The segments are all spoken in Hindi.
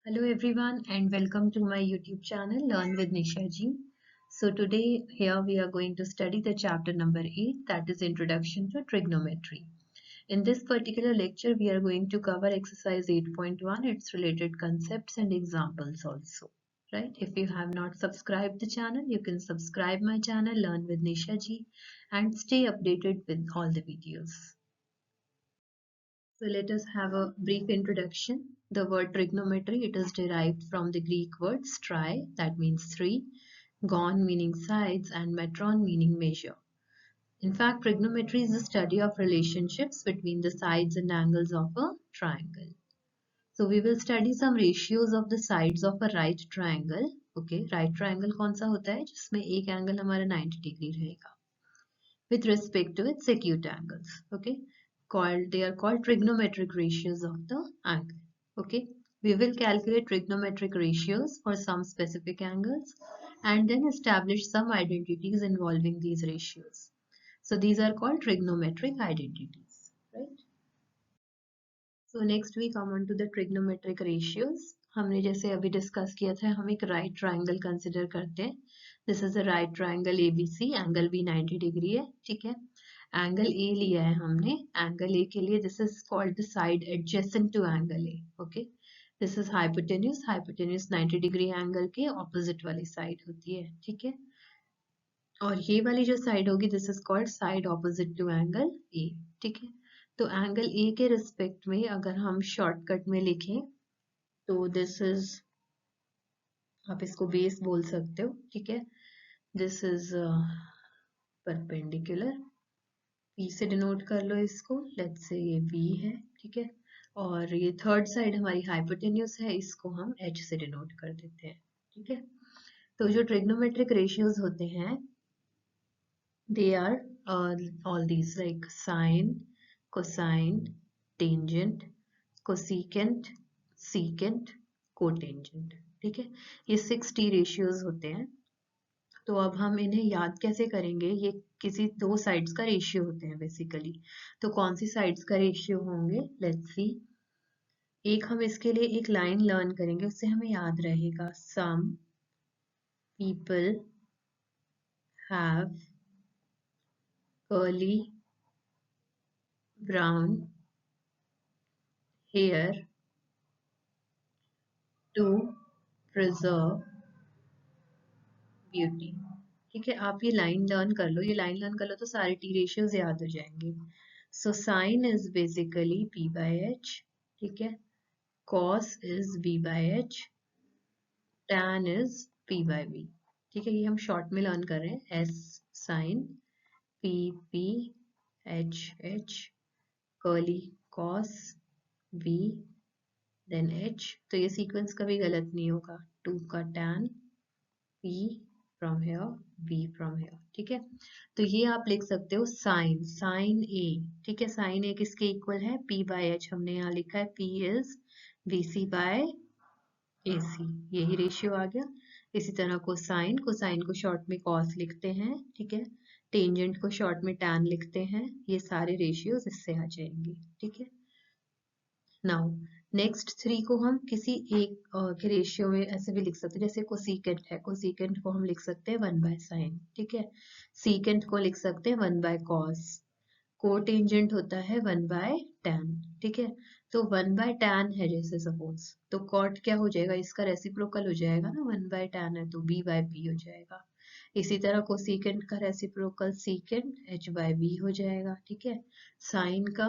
Hello everyone and welcome to my YouTube channel Learn with Nisha Ji. So today here we are going to study the chapter number 8, that is Introduction to Trigonometry. In this particular lecture we are going to cover exercise 8.1, its related concepts and examples also. Right? If you have not subscribed the channel, you can subscribe my channel Learn with Nisha Ji and stay updated with all the videos. So let us have a brief introduction. The word trigonometry, it is derived from the Greek word stri, that means three, gon meaning sides, and metron meaning measure. In fact, trigonometry is the study of relationships between the sides and angles of a triangle. So we will study some ratios of the sides of a right triangle. Okay, right triangle कौन सा होता है जिसमें एक एंगल हमारा 90 डिग्री रहेगा with respect to its acute angles. Okay, they are called trigonometric ratios of the angle. Okay, we will calculate trigonometric ratios for some specific angles and then establish some identities involving these ratios. So these are called trigonometric identities, right? So next we come on to the trigonometric ratios. हमने जैसे अभी डिस्कस किया था, हम एक राइट ट्राइंगल कंसिडर करते हैं. This is a right triangle ABC, angle भी 90 डिग्री है. ठीक है, एंगल ए लिया है हमने. एंगल ए के लिए this is called the side adjacent to angle A. Okay, this is hypotenuse. Hypotenuse 90 degree angle के ऑपोजिट वाली साइड होती है. ठीक है, और ये वाली जो साइड होगी this is called side opposite to angle A. ठीक है, तो एंगल ए के रिस्पेक्ट में अगर हम शॉर्टकट में लिखें तो दिस इज, आप इसको बेस बोल सकते हो. ठीक है, दिस इज परपेंडिकुलर. पी से डिनोट कर लो इसको. लेट्स से ये बी है. ठीक है, और ये थर्ड साइड हमारी हाइपोटेन्यूज है, इसको हम एच से डिनोट कर देते हैं. ठीक है, तो जो ट्रिग्नोमेट्रिक रेशियोज होते हैं they are all these like sine, cosine, tangent, cosecant, secant, cotangent. ठीक है, ये 6T रेशियोज होते हैं. तो अब हम इन्हें याद कैसे करेंगे? ये किसी दो साइड्स का रेशियो होते हैं बेसिकली. तो कौन सी साइड्स का रेशियो होंगे? Let's see. एक हम इसके लिए एक लाइन लर्न करेंगे, उससे हमें याद रहेगा. Some people have curly brown hair to preserve beauty. ठीक है, आप ये लाइन लर्न कर लो. ये लाइन लर्न कर लो तो सारे टी रेशियोज याद हो जाएंगे. So sine is basically p by h. ठीक है, cos is b by h, tan is p by v. ठीक है, ये हम शॉर्ट में लर्न कर रहे हैं. s sin, p p, h h, curly cos, v then h. तो ये सीक्वेंस कभी गलत नहीं होगा. 2 का tan, p from here, v from here. ठीक है, तो ये आप लिख सकते हो साइन, साइन ए. ठीक है, साइन ए किसके इक्वल है? p by h. हमने यहाँ लिखा है p is vc by ac. यही रेशियो आ गया. इसी तरह कोसाइन, कोसाइन को शॉर्ट में cos लिखते हैं. ठीक है, टेंजेंट को शॉर्ट में tan लिखते हैं. ये सारे रेशियोज इससे आ जाएंगे. ठीक है, नाउ नेक्स्ट 3 को हम किसी एक के रेशियो में ऐसे भी लिख सकते हैं. जैसे कोसीकेंट है, कोसीकेंट को हम लिख सकते हैं 1 बाय साइन. ठीक है, सीकेंट को लिख सकते हैं 1 बाय कॉस. कोटेंजेंट होता है 1 बाय tan. ठीक है, तो 1 बाय tan है जैसे सपोज, तो कॉट क्या हो जाएगा? इसका रेसिप्रोकल हो जाएगा ना. 1 बाय tan है तो b बाय p हो जाएगा. इसी तरह कोसीकेंट का reciprocal secant h by b हो जाएगा. ठीक है, साइन का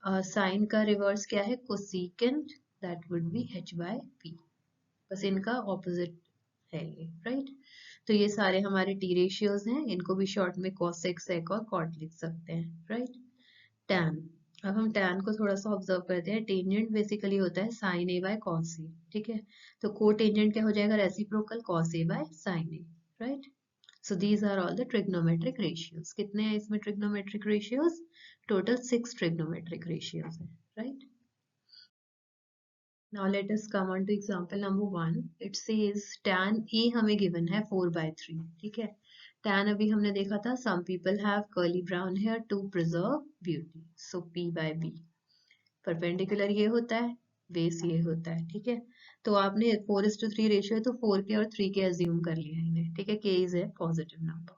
साइन का रिवर्स क्या है? Cosecant, that would be h by p. बस इनका ऑपोजिट है ये, राइट. तो ये सारे हमारे टी रेशियोज हैं. इनको भी शॉर्ट में cosec, sec और cot लिख सकते हैं, राइट. tan, अब हम tan को थोड़ा सा ऑब्जर्व करते हैं. टेंजेंट बेसिकली होता है sin a by cos a. ठीक है, तो कोटेंजेंट क्या हो जाएगा? Reciprocal cos a by sin a, right. So these are all the trigonometric ratios. कितने हैं इसमें trigonometric ratios? Total 6 trigonometric ratios हैं, right? Now let us come on to example number 1. It says tan A हमें given है 4 by 3. ठीक है, tan अभी हमने देखा था some people have curly brown hair to preserve beauty. So P by B. Perpendicular ये होता है, बेस ये होता है, ठीक है। तो आपने 4:3 रेशियो है तो 4k और 3k अज्यूम कर लिया इन्हें, ठीक है। k is a positive number,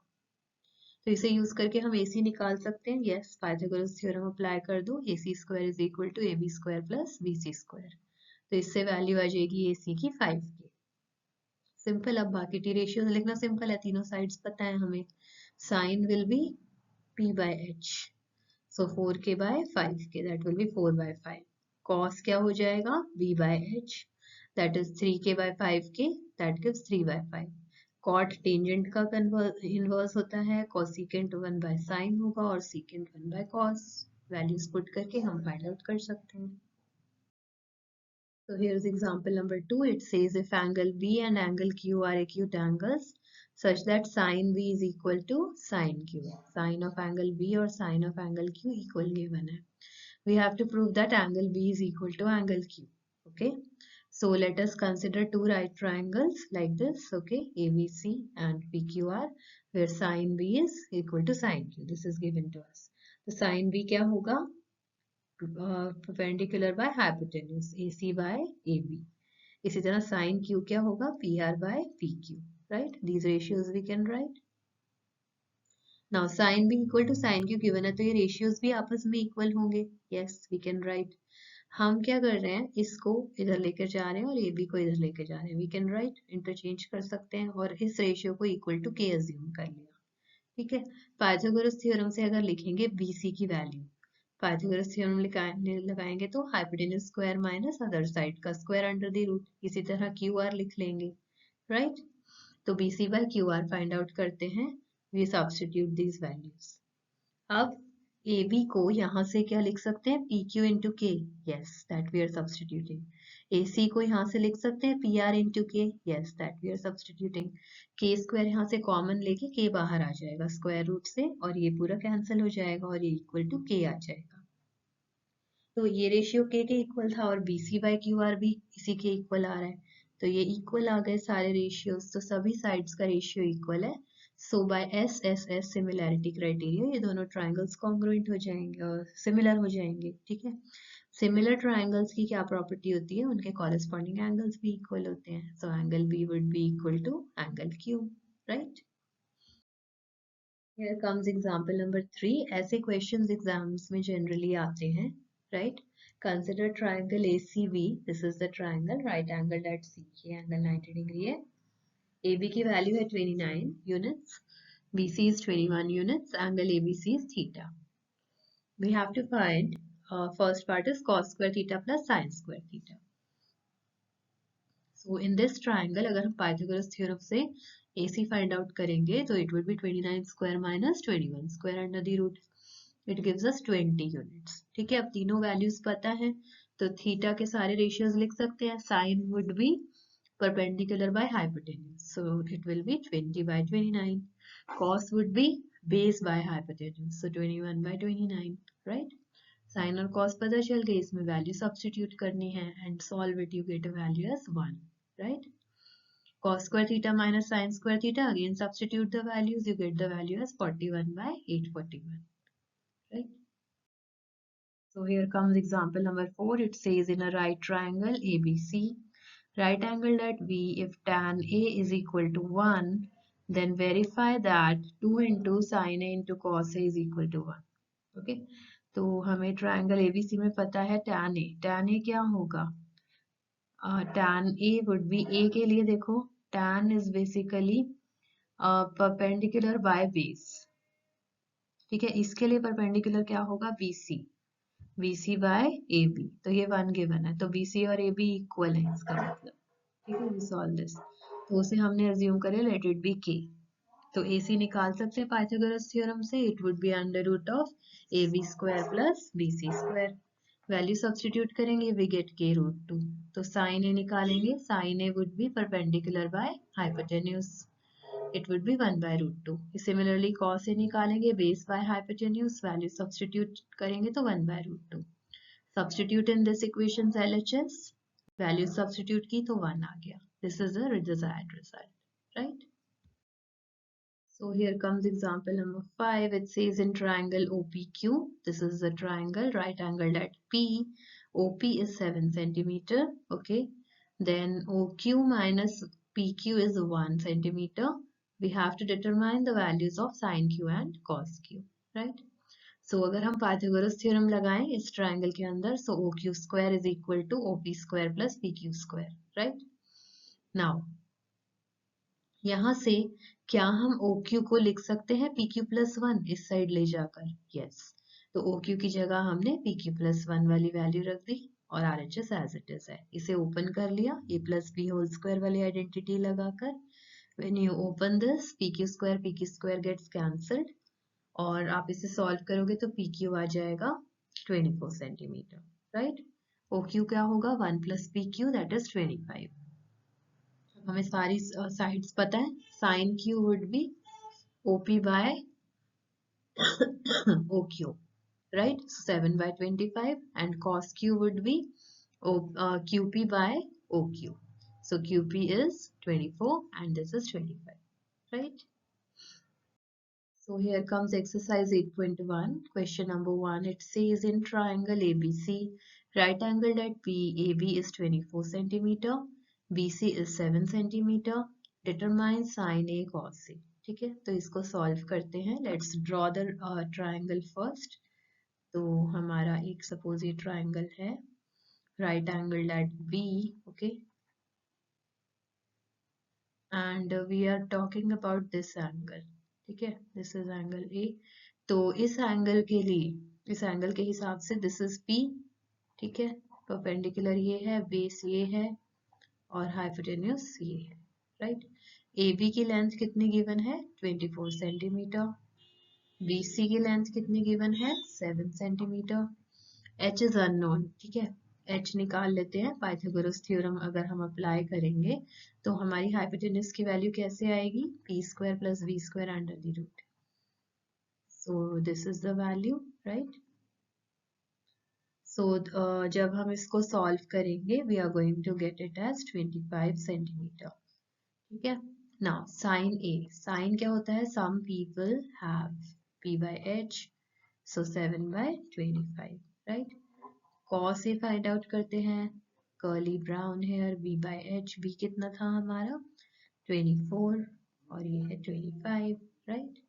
तो इसे यूज करके हम AC निकाल सकते हैं। यस, पाइथागोरस थ्योरम अप्लाई कर दो, AC square is equal to AB square plus BC square. तो इससे वैल्यू आ जाएगी AC की 5k। सिंपल। अब बाकी टी रेशियोज लिखना सिंपल है, तीनों साइड्स पता है हमें। Sine will be P by H, so 4k by 5k, that will be 4 by 5. Cos क्या हो जाएगा? B by H, that is 3k by 5k, that gives 3 by 5. Cot tangent का इनवर्स होता है, cosecant 1 by sin होगा और secant 1 by cos. Values put करके हम फाइंड आउट कर सकते हैं। So here's example number 2. It says if angle B and angle Q are acute angles such that sin B is equal to sin Q. Sin of angle B or sin of angle Q equal given hai. We have to prove that angle B is equal to angle Q. Okay. So let us consider two right triangles like this. Okay. ABC and PQR where sin B is equal to sin Q. This is given to us. तो sin B क्या होगा? Perpendicular by hypotenuse, AC by AB. इसी तरह sin Q क्या होगा? PR by PQ. Right? These ratios we can write. Now sin B equal to sin Q given है तो ये ratios भी आपस में equal होंगे. Yes, we can write. हम क्या कर रहे हैं? इसको इधर लेकर जा रहे हैं और AB को इधर लेकर जा रहे हैं. We can write, interchange कर सकते हैं और इस रेशियो को equal to K assume कर लिया. ठीक है. पाइथागोरस थ्योरम से अगर लिखेंगे BC की वैल्यू, पाइथागोरस थ्योरम लगाएंगे तो hypotenuse square minus other side का स्क्वायर अंडर द रूट, इसी तरह QR लिख लेंगे, राइट। तो BC by QR find out करते हैं, वी सब्स्टिट्यूट दीज वैल्यूज। अब AB को यहाँ से क्या लिख सकते हैं? PQ into K, yes, that we are substituting. AC को यहाँ से लिख सकते हैं PR into K, yes, that we are substituting. K square यहाँ से कॉमन लेके K बाहर आ जाएगा स्क्वायर रूट से और ये पूरा कैंसिल हो जाएगा और ये इक्वल टू K आ जाएगा। तो ये रेशियो K के इक्वल था और BC बाय QR भी इसी के इक्वल आ रहा है, तो ये इक्वल आ गए सारे रेशियोज, तो सभी साइड्स का रेशियो इक्वल है। सो बाय SSS सिमिलैरिटी क्राइटेरिया ये दोनों ट्राइंगल्स कॉन्ग्रुएंट हो जाएंगे और सिमिलर हो जाएंगे, ठीक है। सिमिलर ट्राइंगल्स की क्या प्रॉपर्टी होती है? उनके कॉरेस्पॉन्डिंग एंगल्स भी इक्वल होते हैं, so angle B would be equal to angle Q, right. Here comes example number 3. ऐसे questions exams में generally आते हैं, right? Consider triangle ACB. This is the triangle, right angled at CK, angle 90 degree है. AB की value है 29 units, BC is 21 units, angle ABC is theta. We have to find first part is cos square theta plus sin square theta. So in this triangle अगर हम पाइथागोरस थ्योरम से AC फाइंड आउट करेंगे तो it would be 29 square minus 21 square under the root. It gives us 20 units. ठीक है, अब तीनों वैल्यूज पता है तो थीटा के सारे रेशियोज लिख सकते हैं. Sine would be perpendicular by hypotenuse, so it will be 20 by 29. Cos would be base by hypotenuse, so 21 by 29, right? Sign और cos पता चल गई, इसमें वैल्यू सब्स्टिट्यूट करनी है and solve it, you get a value as 1, right? Cos square theta minus sin square theta, again substitute the values, you get the value as 41 by 841, right? So here comes example number 4. It says in a right triangle ABC, right angled at B, if tan A is equal to 1, then verify that 2 into sin A into cos A is equal to 1. Okay, तो हमें ट्रायंगल ABC में पता है tan A क्या होगा? tan A would be, A के लिए देखो tan is basically perpendicular by base, ठीक है। इसके लिए perpendicular क्या होगा? BC by AB, तो ये 1 गिवन है तो BC और AB इक्वल है इसका मतलब, ठीक है। वी सॉल्व दिस, तो उसे हमने अज्यूम करे लेट इट बी K, तो AC निकाल सकते हैं पाइथागोरस थ्योरम से, it would be under root of AB square plus BC square, value substitute करेंगे वी गेट K रूट 2, तो साइन A निकालेंगे, sine A would be perpendicular by hypotenuse, it would be 1 by root 2. Similarly cos A निकालेंगे base by hypotenuse, value substitute करेंगे तो 1 by root 2. Substitute in this equation LHS, value substitute की तो 1 आ गया. This is the desired result, right? So here comes example number 5. It says in triangle OPQ, this is the triangle, right angled at P. OP is 7 centimeter. Okay. Then OQ minus PQ is 1 centimeter. We have to determine the values of sin Q and cos Q. Right. So अगर हम पाइथागोरस थ्योरम लगाएं इस ट्रायंगल के अंदर, so OQ square is equal to OP square plus PQ square. Right. Now यहाँ से क्या हम OQ को लिख सकते हैं PQ plus 1 इस साइड ले जाकर? यस, तो OQ की जगह हमने PQ plus 1 वाली वैल्यू रख दी और RHS एज इट इज है. इसे ओपन कर लिया a plus b whole square वाली आइडेंटिटी लगाकर. When you open this, PQ square gets cancelled और आप इसे सॉल्व करोगे तो PQ आ जाएगा 24 सेंटीमीटर. राइट, OQ क्या होगा? 1 plus PQ दैट इज 25. हमें सारी साइड्स पता है. Sine Q would be OP by OQ, right? So 7 by 25, and cos Q would be QP by OQ. So QP is 24 and this is 25, right? So here comes exercise 8.1. Question number 1. It says in triangle ABC, right angled at P, AB is 24 centimeter, BC is 7 centimeter. Determine sin A cos A. ठीक है, तो इसको सॉल्व करते हैं. Let's draw the triangle first. तो हमारा एक सपोज ये ट्राइंगल है, right angle at B. Okay, and we are talking about this angle. ठीक है, दिस इज एंगल ए. तो इस एंगल के लिए, इस एंगल के हिसाब से दिस इज पी. ठीक है, परपेंडिकुलर ये है, बेस ये है और हाइपोटेन्यूस ये है. राइट, AB की लेंथ कितनी गिवन है? 24 सेंटीमीटर. BC की लेंथ कितनी गिवन है? 7 सेंटीमीटर. H is unknown. ठीक है, H निकाल लेते हैं. पाइथागोरस थ्योरम अगर हम अप्लाई करेंगे तो हमारी हाइपोटेन्यूस की वैल्यू कैसे आएगी? p square plus v square under the root. So this is the value. Right, so जब हम इसको सॉल्व करेंगे we are going to get it as 25 centimetre. ठीक है. Now sine A. साइन क्या होता है? Some people have p by h, so 7 by 25. Right, cos A find out करते हैं. Curly brown hair, b by h. b कितना था हमारा? 24 और ये है 25. Right,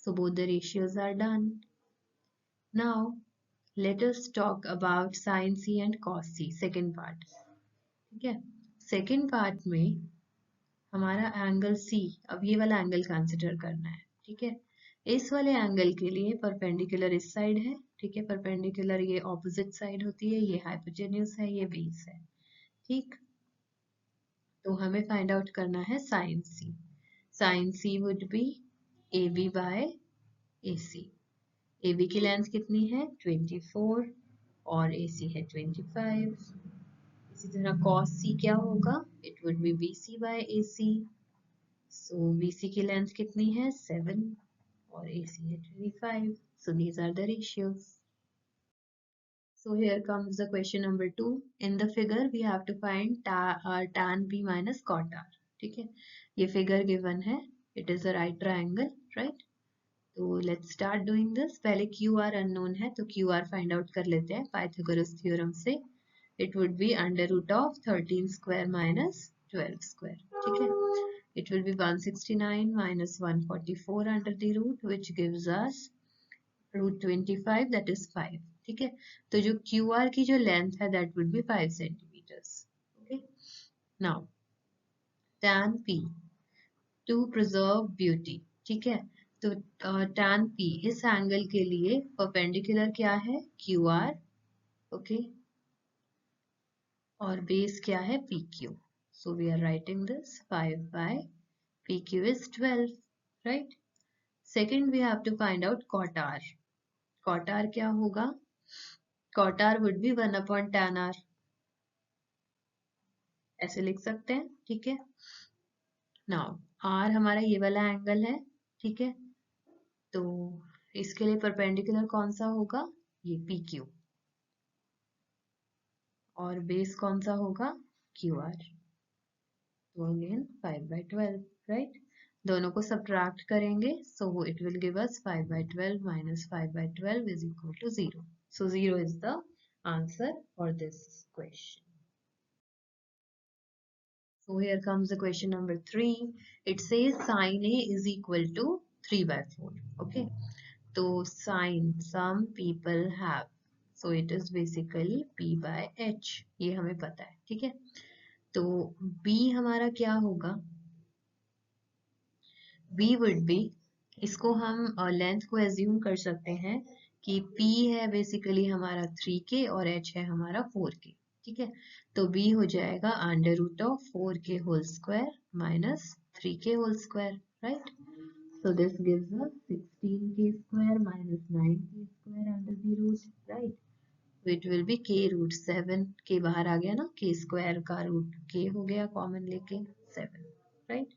so both the ratios are done. Now let us talk about sin c and cos c, second part. ठीक है, सेकेंड पार्ट में हमारा एंगल C, अब ये वाला एंगल कंसिडर करना है. ठीक है, इस वाले एंगल के लिए परपेंडिकुलर इस साइड है. ठीक है, परपेंडिकुलर ये ऑपोजिट साइड होती है. ये हाइपोटेन्यूस है, ये बेस है. ठीक, तो हमें फाइंड आउट करना है sine C. Sine C would be AB by AC. AB की लेंथ कितनी है? 24 और AC है 25. इसी तरह cos C क्या होगा? It would be BC by AC. So BC की लेंथ कितनी है? 7 और AC है 25. So these are the ratios. So here comes the question number 2. In the figure we have to find tan P minus cot R. ठीक है, ये figure given है. It is a right triangle, right? तो let's start doing this. पहले QR unknown है तो QR find out कर लेते हैं Pythagoras theorem से. It would be under root of 13 square minus 12 square. ठीक है, it will be 169 minus 144 under the root, which gives us root 25, that is 5. ठीक है, तो जो QR की जो लेंथ है that would be 5 centimeters. Okay, now tan P to preserve beauty. ठीक है, तो tan P इस एंगल के लिए परपेंडिकुलर क्या है? QR. ओके, और बेस क्या है? PQ. So we are writing this 5 by PQ is 12, right? Second, we have to find out cot R. Cot R क्या होगा? Cot R would be 1 upon tan R. ऐसे लिख सकते हैं. ठीक है, now R हमारा ये वाला एंगल है. ठीक है, तो इसके लिए परपेंडिकुलर कौन सा होगा? ये PQ. और बेस कौन सा होगा? QR. तो अगेन 5 by 12, right? दोनों को सब्ट्रैक्ट करेंगे, so it will give us 5 by 12 minus 5 by 12 is equal to 0. So 0 is the answer for this question. So here comes the question number 3. It says sin A is equal to 3 by 4. Okay. So sin some people have. So it is basically P by H. ये हमें पता है, ठीक है. तो B हमारा क्या होगा? B would be, इसको हम लेंथ को एज्यूम कर सकते हैं कि P है बेसिकली हमारा 3K और H है हमारा 4K. ठीक है, तो B हो जाएगा under root of 4K whole square minus 3K whole square, right. So this gives us 16K square minus 9K square under the root, right? So it will be K root 7. K बाहर आ गया ना, K square का रूट K हो गया कॉमन लेके 7, right?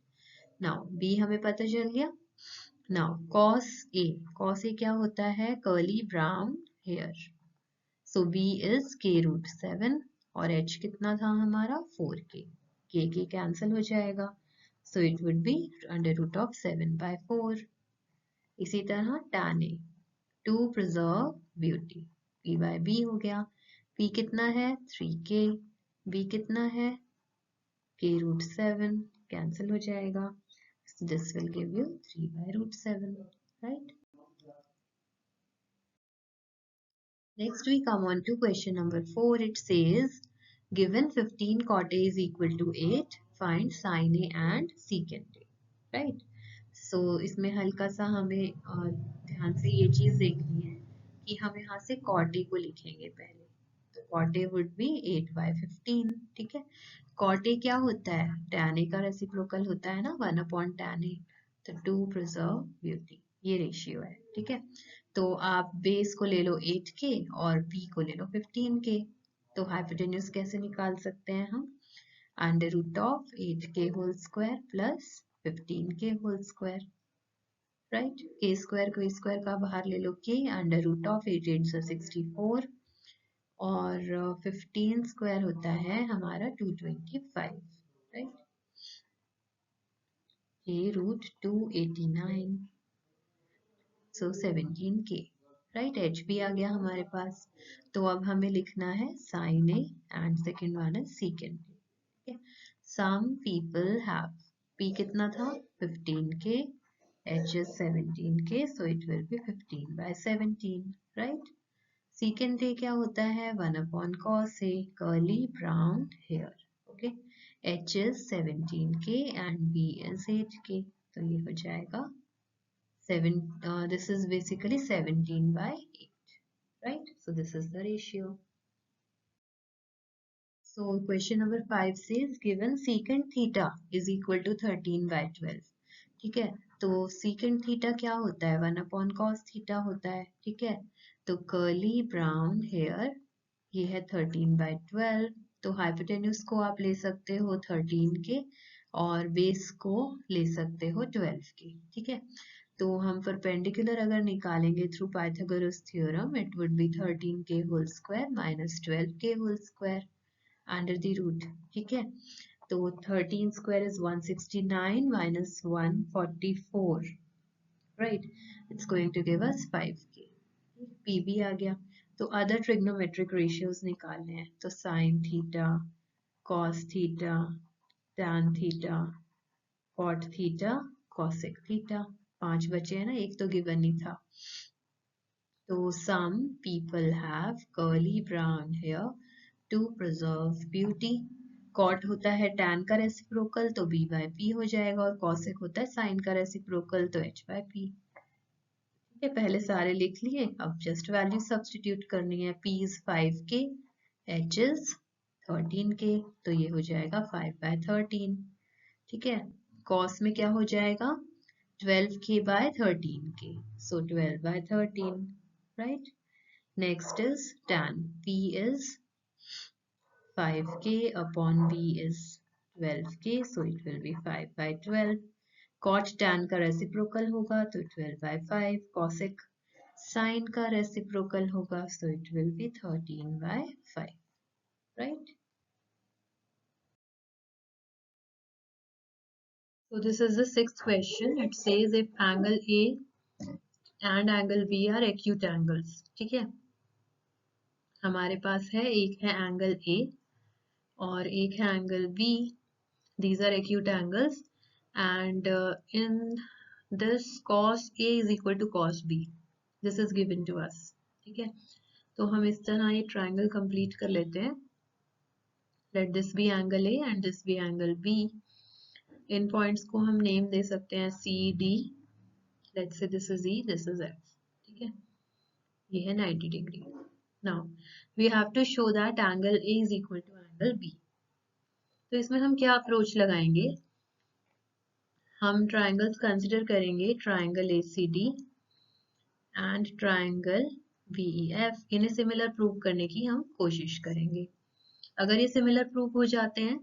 Now B हमें पता चल गया. Now cos A क्या होता है? Curly brown hair. So B is K root 7 और H कितना था हमारा? 4K. K कैंसिल हो जाएगा. So it would be under root of 7 by 4. इसी तरह tan A, to preserve beauty. P by B हो गया. P कितना है? 3K. B कितना है? K root 7. कैंसिल हो जाएगा. So this will give you 3 by root 7, right? Next we come on to question number 4. It says, given 15 cot A is equal to 8, find sin A and secant A, right? So इसमें हल्का सा हमें ध्यान से ये चीज देखनी है कि हम यहाँ से cot A को लिखेंगे पहले. तो cot A would be 8 by 15, ठीक है. Cot A क्या होता है? tan A का रेसिप्रोकल होता है ना, 1 upon tan A. तो to preserve beauty, ये रेशियो है, ठीक है. तो आप बेस को ले लो 8K और B को ले लो 15K. तो हाइपोटेन्यूज कैसे निकाल सकते हैं हम? Under root of 8K whole square plus 15K whole square, right. K square को स्क्वायर का बाहर ले लो K, अंडर रूट ऑफ 8 8 64 और 15 स्क्वायर होता है हमारा 225, राइट. K रूट 289, सो 17K, राइट. H भी आ गया हमारे पास. तो अब हमें लिखना है sin A and second one है secant A, ठीक है. Some people have, P कितना था? 15K, H is 17K, so it will be 15 by 17, right? Secant A क्या होता है? 1 upon cos A, curly brown hair, okay. H is 17K and B is 8K, तो ये हो जाएगा 7. This is basically 17 by 8, right? So this is the ratio. So question number 5 says, given secant theta is equal to 13 by 12. ठीक है, तो secant theta क्या होता है? 1 upon cos theta होता है, ठीक है. तो curly brown hair ये है 13 by 12. तो हाइपोटेन्यूज को आप ले सकते हो 13 के और बेस को ले सकते हो 12 के, ठीक है. तो हम परपेंडिकुलर अगर निकालेंगे through Pythagoras theorem, it would be 13K whole square minus 12K whole square under the root, ठीक है. तो 13 square is 169 minus 144, right. It's going to give us 5K. P भी आ गया. तो अदर ट्रिग्नोमेट्रिक रेशियोज निकालने हैं. तो sine theta, cos theta, tan theta, cot theta, cosec theta. 5 बचे हैं ना, एक तो गिवन नहीं था. तो some people have curly brown hair to preserve beauty. cot होता है tan का रेसिप्रोकल, तो b by p हो जाएगा, और cosec होता है sin का रेसिप्रोकल, तो h by p. ठीक है, पहले सारे लिख लिए, अब जस्ट वैल्यू सब्स्टिट्यूट करनी है. p is 5K, h is 13K, तो ये हो जाएगा 5 by 13. ठीक है, cos में क्या हो जाएगा? 12K by 13K, so 12 by 13, right? Next is tan. P is 5K upon B is 12K, so it will be 5 by 12. Cot tan का रेसिप्रोकल होगा तो 12 by 5. Cosec sin का रेसिप्रोकल होगा, so it will be 13 by 5, right? So this is the sixth question. It says if angle A and angle B are acute angles. ठीक है, हमारे पास है एक है एंगल A और एक है angle B. These are acute angles and in this cos A is equal to cos B. This is given to us. ठीक है, तो हम इस तरह ये ट्रायंगल कंप्लीट कर लेते हैं. Let this be angle A and this be angle B. In points को हम नेम दे सकते हैं C, D. Let's say this is E, this is F. ठीक है, ये है 90 degree. Now we have to show that angle A is equal to angle B. तो इसमें हम क्या अप्रोच लगाएंगे? हम ट्रायंगल्स कंसिडर करेंगे, triangle ACD and triangle BEF. इन्हें सिमिलर प्रूव करने की हम कोशिश करेंगे. अगर ये सिमिलर प्रूव हो जाते हैं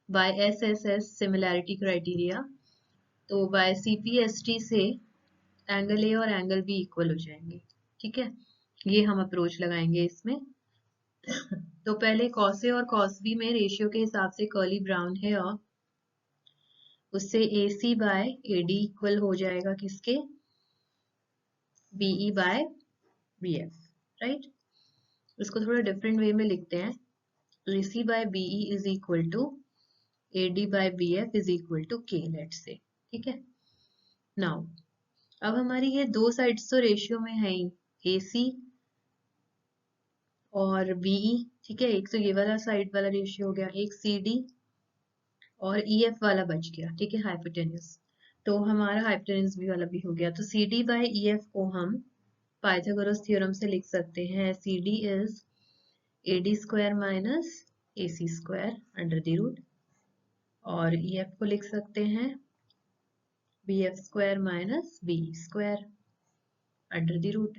बाय SSS सिमिलैरिटी क्राइटेरिया, तो बाय CPST से एंगल A और एंगल B इक्वल हो जाएंगे. ठीक है, ये हम अप्रोच लगाएंगे इसमें. तो पहले cos A और cos B में रेशियो के हिसाब से कर्ली ब्राउन है और उससे AC बाय AD इक्वल हो जाएगा किसके? BE bye BF. राइट, इसको थोड़ा डिफरेंट वे में लिखते हैं. AC by BE is equal to AD by BF is equal to K, let's say. ठीक है, नाउ अब हमारी ये दो साइड्स तो रेशियो में है ही, AC और BE. ठीक है, एक तो ये वाला साइड वाला रेशियो हो गया, एक CD और EF वाला बच गया. ठीक है, हाइपोटेन्यूज. तो हमारा हाइपोटेन्यूज भी वाला भी हो गया. तो CD बाय EF को हम पाइथागोरस थ्योरम से लिख सकते हैं. CD is AD square minus AC square under the root, और EF को लिख सकते हैं BF square minus BE square under the root.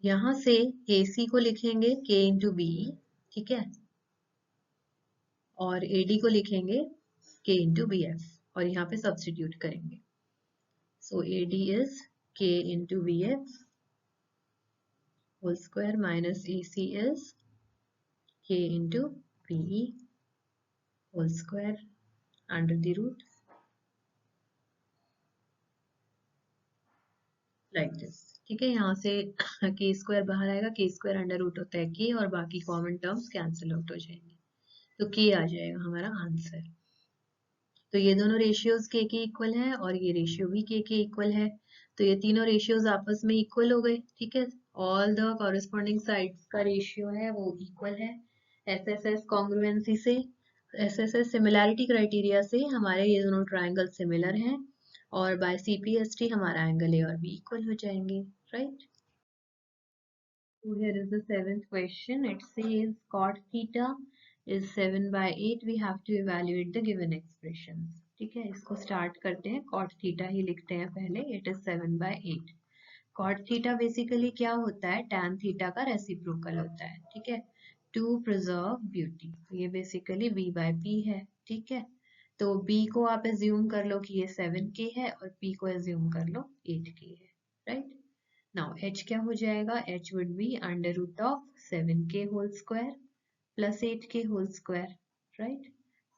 यहां से AC को लिखेंगे K इंटू BE. ठीक है, और AD को लिखेंगे K इंटू BF और यहाँ पे सब्स्टिट्यूट करेंगे. So AD is K into BF whole square minus AC is K into BE whole square under the root, like this. ठीक है, यहाँ से K स्क्वायर बाहर आएगा, K स्क्वायर अंडर रूट होता है K और बाकी कॉमन टर्म्स कैंसिल आउट हो जाएंगे, तो K आ जाएगा हमारा आंसर. तो ये दोनों रेशियोज K के इक्वल है और ये रेशियो भी K के इक्वल है. तो ये तीनों रेशियोज आपस में इक्वल हो गए. ठीक है, ऑल द कॉरेस्पॉन्डिंग साइड्स का रेशियो है वो इक्वल है. SSS कॉन्ग्रुएंसी से, SSS सिमिलैरिटी क्राइटेरिया से हमारे ये दोनों ट्रायंगल सिमिलर हैं और बाय CPST हमारा एंगल A और B इक्वल हो जाएंगे. Right, so here is the seventh question. It says cot theta is 7 by 8. We have to evaluate the given expressions. ठीक है, इसको स्टार्ट करते हैं. cot theta ही लिखते हैं पहले. It is 7 by 8. cot theta basically क्या होता है? tan theta का रेसिप्रोकल होता है. ठीक है, to preserve beauty. ये बेसिकली B by P है. ठीक है, तो B को आप एज्यूम कर लो कि ये 7K है और P को एज्यूम कर लो 8K है. राइट, नाउ h क्या हो जाएगा? h would be under root of 7k whole square plus 8k whole square. Right,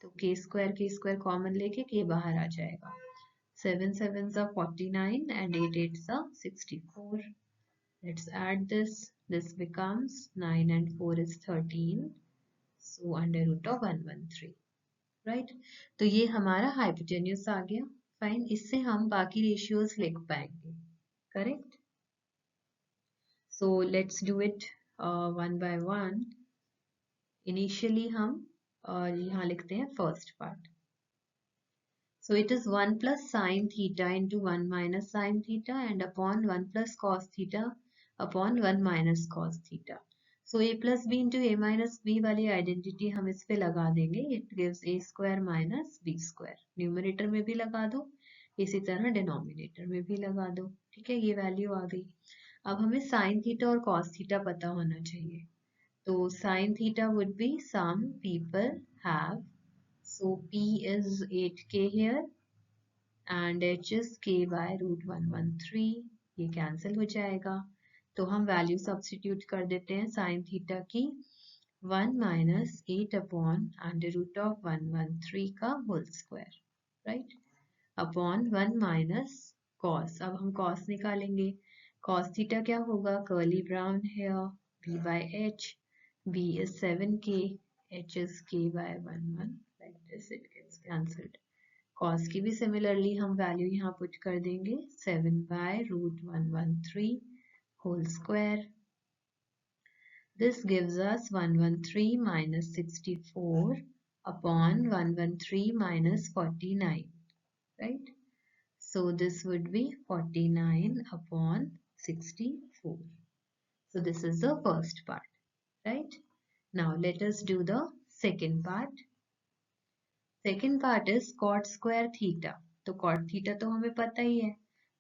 तो k स्क्वायर कॉमन लेके k बाहर आ जाएगा. 7 sevens are 49 and 8 eights are 64. Let's add this. This becomes 9 and 4 is 13. So under root of 113. Right, तो ये हमारा हाइपोटेन्यूज आ गया. फाइन, इससे हम बाकी रेशियोज लिख पाएंगे. Correct, so let's do it one by one. Initially हम यहाँ लिखते हैं first part. So it is 1 plus sin theta into 1 minus sin theta and upon 1 plus cos theta upon 1 minus cos theta. So a plus b into a minus b वाली आइडेंटिटी हम इस पे लगा देंगे. It gives a square minus b square. Numerator में भी लगा दो, इसी तरह डिनोमिनेटर में भी लगा दो. ठीक है, ये वैल्यू आ गई. अब हमें साइन थीटा और कॉस थीटा पता होना चाहिए. तो sine theta would be some people have, so P is 8K here and H is K by root 113. ये कैंसिल हो जाएगा. तो हम वैल्यू सब्स्टिट्यूट कर देते हैं साइन थीटा की 1 minus 8 upon under root of 113 का whole square, right, upon 1 minus cos. अब हम कॉस निकालेंगे। कॉस थीटा क्या होगा? Curly brown hair, b by h, b is 7k, h is k by 1 like this, it gets cancelled. Cos की भी सिमिलरली हम वैल्यू यहाँ पुट कर देंगे 7 by root 113 whole square. This gives us 113 minus 64 upon 113 minus 49, right? So this would be 49 upon 64. So this is the first part, right? Now let us do the second part. Second part is cot square theta. तो cot theta तो हमें पता ही है,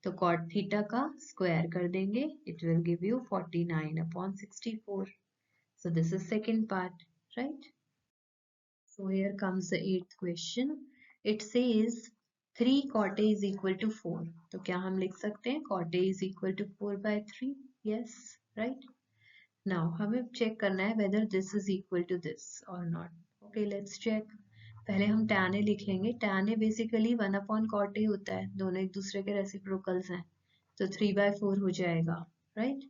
तो cot theta का square कर देंगे. It will give you 49 upon 64. So this is second part, right? So here comes the 8th question. It says 3 cot A is equal to 4. तो क्या हम लिख सकते हैं cot A is equal to 4 by 3? Yes, right? Now हमें check करना है whether this is equal to this or not. Okay, let's check. पहले हम tan A लिख लेंगे. tan A basically 1 upon cot A होता है, दोनों एक दूसरे के रेसिप्रोकल्स हैं, तो 3 by 4 हो जाएगा, right?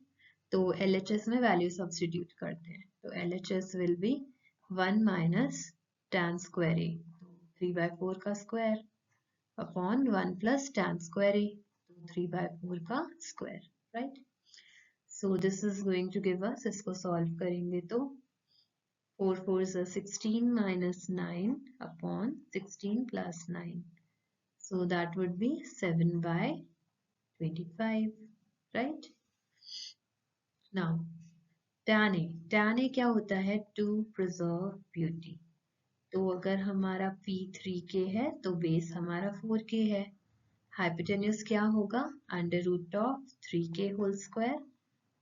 तो LHS में वैल्यू सब्स्टिट्यूट करते हैं, तो LHS will be 1 minus tan square A, 3 by 4 का square upon 1 plus tan square A, 3 by 4 का square, right? So this is going to give us, इसको सॉल्व करेंगे तो 4 4s are 16 minus 9 upon 16 plus 9. So that would be 7 by 25, right? Now, tan A क्या होता है? To preserve beauty. तो अगर हमारा P 3K है तो बेस हमारा 4K है. हाइपोटेन्यूज क्या होगा? Under root of 3K whole square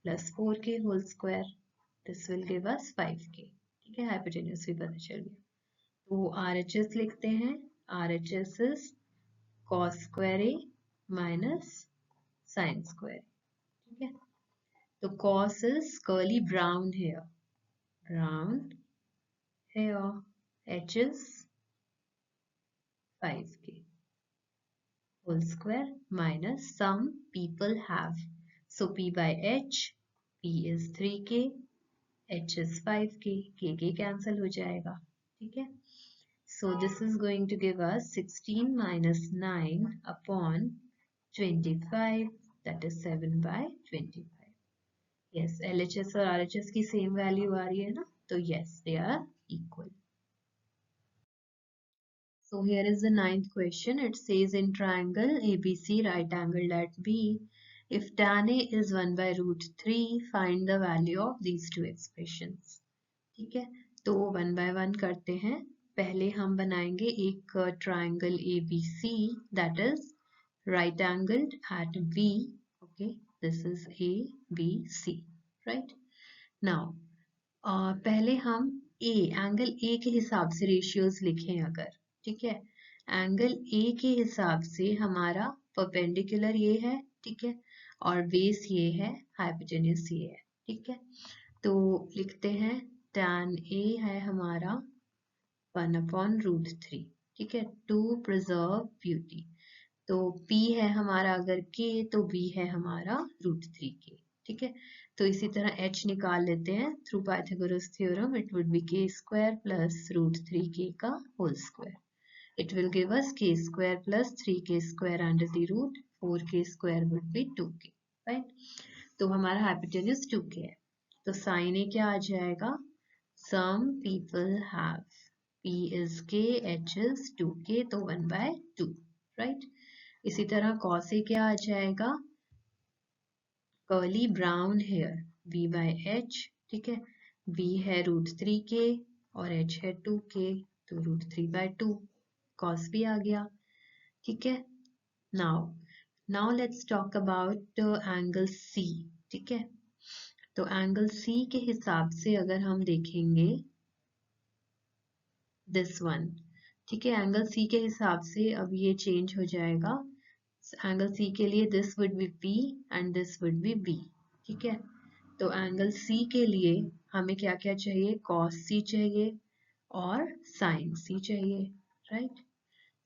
plus 4K whole square. This will give us 5K. ठीक है, हाइपोटेन्यूज भी पता चल गया. तो RHS लिखते हैं. RHS is cos square A minus sin square. ठीक है, तो cos is curly brown hair, H is 5K whole square minus some people have. So P by H, P is 3K, H is 5K, K cancel हो जाएगा. ठीक है, so this is going to give us 16 minus 9 upon 25, that is 7 by 25. Yes, LHS और RHS की same value आ रही है ना, तो yes, they are equal. So here is the 9th question. It says in triangle ABC right angled at B, if tan A is 1 by root 3, find the value of these two expressions. ठीक है, तो 1 by 1 करते हैं. पहले हम बनाएंगे एक triangle ABC that is right angled at B. Okay, this is ABC, right? Now पहले हम एंगल A के हिसाब से रेशियोज लिखें अगर, ठीक है, एंगल A के हिसाब से हमारा परपेंडिकुलर ये है, ठीक है, और बेस ये है, हाइपोटेन्यूज ये है. ठीक है, तो लिखते हैं tan A है हमारा 1 upon root 3. ठीक है, टू प्रिजर्व ब्यूटी. तो P है हमारा अगर K, तो B है हमारा root 3K. ठीक है, तो इसी तरह H निकाल लेते हैं through Pythagoras theorem. It would be K square plus root 3K का whole square. It will give us K square plus 3K square under the root 4K square would be 2K, right? तो हमारा हाइपोटेन्यूज 2K है, तो साइन ए क्या आ जाएगा? Some people have. P is K, H is 2K, तो 1 by 2, right? इसी तरह cos A क्या आ जाएगा? Curly brown hair, B by H. ठीक है, B है रूट 3K और H है 2K, तो रूट 3 by 2. cos भी आ गया. ठीक है, now let's talk about angle C. ठीक है, तो एंगल C के हिसाब से अगर हम देखेंगे दिस वन, ठीक है, एंगल C के हिसाब से अब ये चेंज हो जाएगा. एंगल C के लिए this would be P and this would be B. ठीक है, तो एंगल C के लिए हमें क्या क्या चाहिए, cos c चाहिए और sin c चाहिए, right.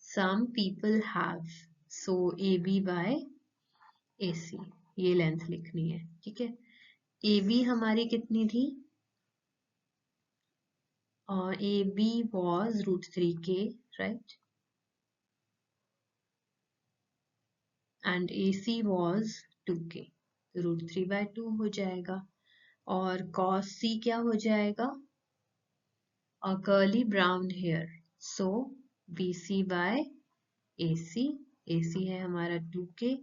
Some people have, so AB by AC, ये लेंथ लिखनी है, ठीक है। AB हमारी कितनी थी, AB was √3k, right, and AC was 2k, तो √3/2 हो जाएगा। और cos C क्या हो जाएगा, curly brown hair, so BC by AC, AC है हमारा 2k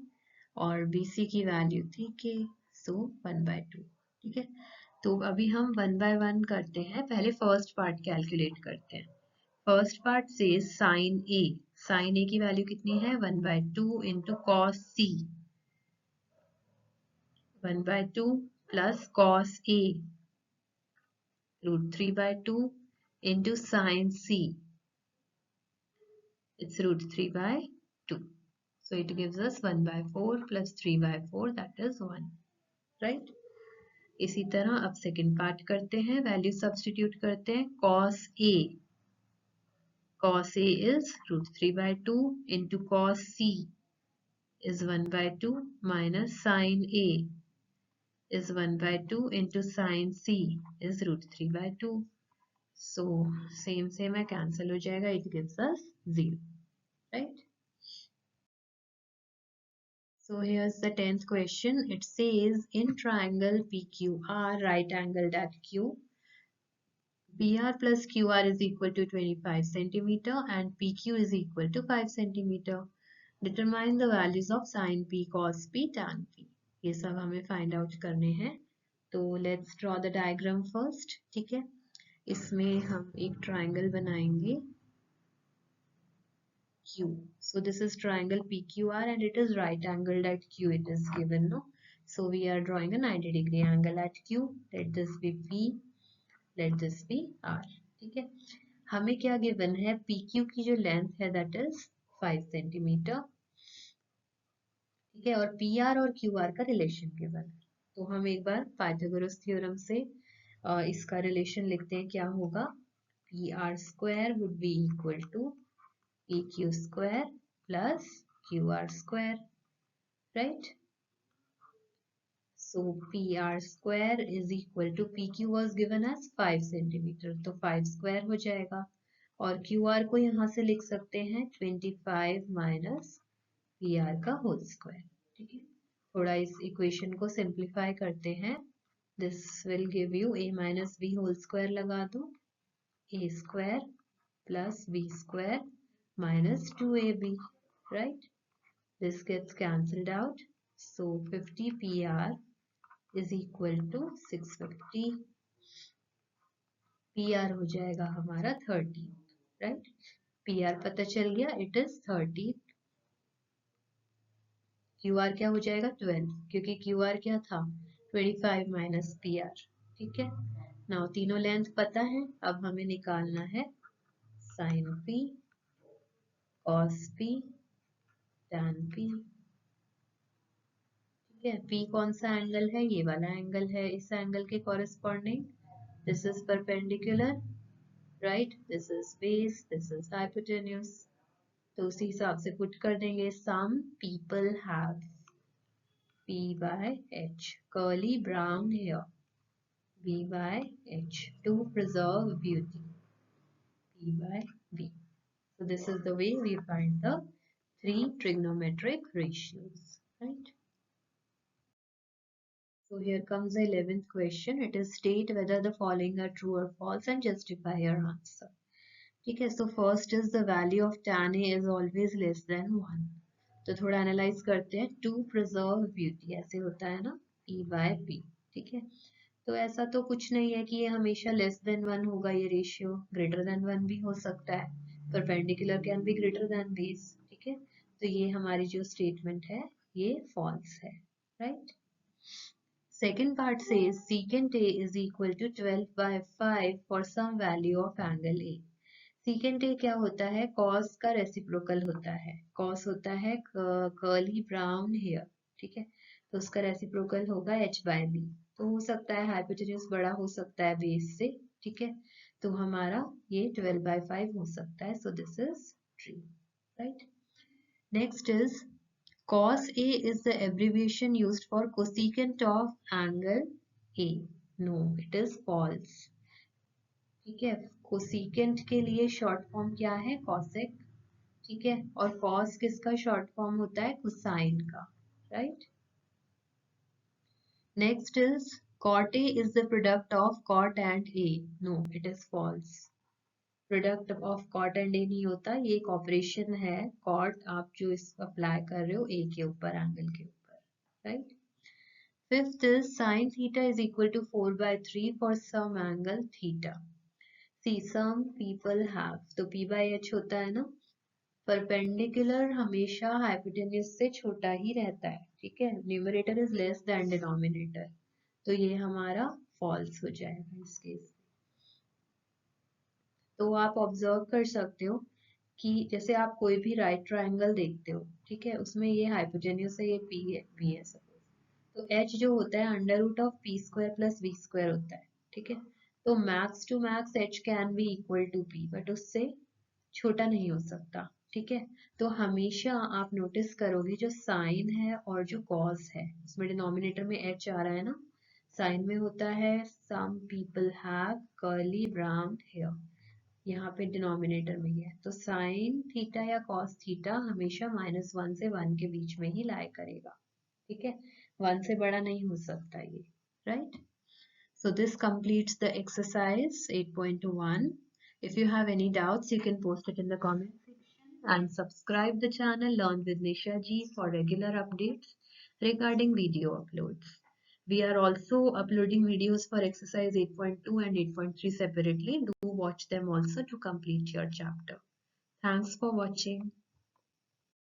और BC की वैल्यू थी k, सो 1/2, ठीक है। तो अभी हम 1 by 1 करते हैं, पहले फर्स्ट पार्ट कैलकुलेट करते हैं। फर्स्ट पार्ट से साइन ए की वैल्यू कितनी है, 1/2 into cos C, 1/2 plus cos A √3/2 into sine C, it's √3/2. So it gives us 1/4 plus 3/4, that is 1, right? इसी तरह अब सेकेंड पार्ट करते हैं, वैल्यू सब्स्टिट्यूट करते हैं। cos A is √3/2 into cos C is 1/2 minus sin A is 1/2 into sin C is √3/2. So same है, cancel हो जाएगा, it gives us 0, right? So here's the 10th question. It says in triangle PQR, right angled at Q, PR plus QR is equal to 25 centimeter and PQ is equal to 5 centimeter. Determine the values of sin P, cos P, tan P. ये सब हमें find out करने हैं। तो let's draw the diagram first, ठीक है। इसमें हम एक triangle बनाएंगे Q. So this is triangle PQR and it is right angled at Q, it is given, no? So we are drawing a 90-degree angle at Q. Let this be P, let this be R, ठीक है। हमें क्या गिवन है, PQ की जो लेंथ है that is 5 सेंटीमीटर, ठीक है, और PR और QR का रिलेशन गिवन है। तो हम एक बार पाइथागोरस थ्योरम से इसका रिलेशन लिखते हैं, क्या होगा, PR² would be equal to PQ² plus QR², right? So PR² is equal to PQ was given as 5 centimeter, तो 5² हो जाएगा, और QR को यहाँ से लिख सकते हैं 25 minus PR का होल स्क्वायर, ठीक है। थोड़ा इस इक्वेशन को सिंप्लीफाई करते हैं, this will give you a minus b whole square, लगा दो, a² plus b² minus 2ab, right? This gets cancelled out, so 50 PR is equal to 650, PR हो जाएगा हमारा 30, right? PR पता चल गया, it is 30, QR क्या हो जाएगा 12, क्योंकि QR क्या था 25 minus PR, ठीक है। नाउ तीनों लेंथ पता है, अब हमें निकालना है sin P, cos P, tan P, ठीक है। P कौन सा एंगल है, ये वाला एंगल है, इस एंगल के corresponding, this is perpendicular, right, this is base, this is hypotenuse, तो उसी हिसाब से पुट कर देंगे। Some people have P by H, curly brown hair, B by H, to preserve beauty, P by B. So this is the way we find the three trigonometric ratios, right? So here comes the 11th question. It is state whether the following are true or false and justify your answer. ठीक है, so first is the value of tan A is always less than 1. तो थोड़ा एनालाइज करते हैं, टू प्रिजर्व ब्यूटी ऐसे होता है ना, P by P, ठीक है। तो ऐसा तो कुछ नहीं है कि ये हमेशा लेस देन 1 होगा, ये रेशियो ग्रेटर देन 1 भी हो सकता है, perpendicular can be greater than base, ठीक है। तो ये हमारी जो स्टेटमेंट है ये फॉल्स है, right. Second part says secant A is equal to 12 by 5 for some value of angle A. Secant A क्या होता है, cos का रेसिप्रोकल होता है, cos होता है कर्ली ब्राउन हेयर, ठीक है, तो उसका रेसिप्रोकल होगा h by b, तो हो सकता है हाइपोटेन्यूज बड़ा हो सकता है बेस से, ठीक है। तो हमारा ये 12/5 हो सकता है, सो this is true, right. Next is cos A is the abbreviation used for cosecant of angle A. No, it is false. ठीक है, कोसिकेंट के लिए शॉर्ट फॉर्म क्या है? cosec, ठीक है। और cos किसका शॉर्ट फॉर्म होता है? कोसाइन का, right. Next is cot A is the product of cot and A. No, it is false. Product of cot and A नहीं होता, ये एक ऑपरेशन है। cot आप जो इस अप्लाई कर रहे हो A के ऊपर, एंगल के ऊपर, right. Fifth is sin theta is equal to 4/3 for some angle theta. See, some people have, तो P by H होता है ना, परपेंडिकुलर हमेशा हाइपोटेन्यूज से छोटा ही रहता है, ठीक है। Numerator is less than denominator, तो ये हमारा फॉल्स हो जाएगा इस केस। तो आप ऑब्जर्व कर सकते हो कि जैसे आप कोई भी राइट ट्रायंगल देखते हो, ठीक है, उसमें ये हाइपोटेन्यूज है, ये पी है सपोज, तो एच जो होता है under root of P square plus B square होता है, ठीक है। तो max to max H can be equal to P, but उससे छोटा नहीं हो सकता, ठीक है। तो हमेशा आप नोटिस करोगे जो साइन है और जो कॉस है, उसमें डिनोमिनेटर में एच आ रहा है ना, साइन में होता है some people have curly brown hair, यहाँ पे डिनोमिनेटर में ही है, तो साइन थीटा या कॉस थीटा हमेशा -1 से 1 के बीच में ही लाई करेगा, ठीक है। 1 से बड़ा नहीं हो सकता ये, right. So this completes the exercise 8.1. If you have any doubts, you can post it in the comment section and subscribe the channel Learn with Nisha Ji for regular updates regarding video uploads. We are also uploading videos for exercise 8.2 and 8.3 separately. Do watch them also to complete your chapter. Thanks for watching.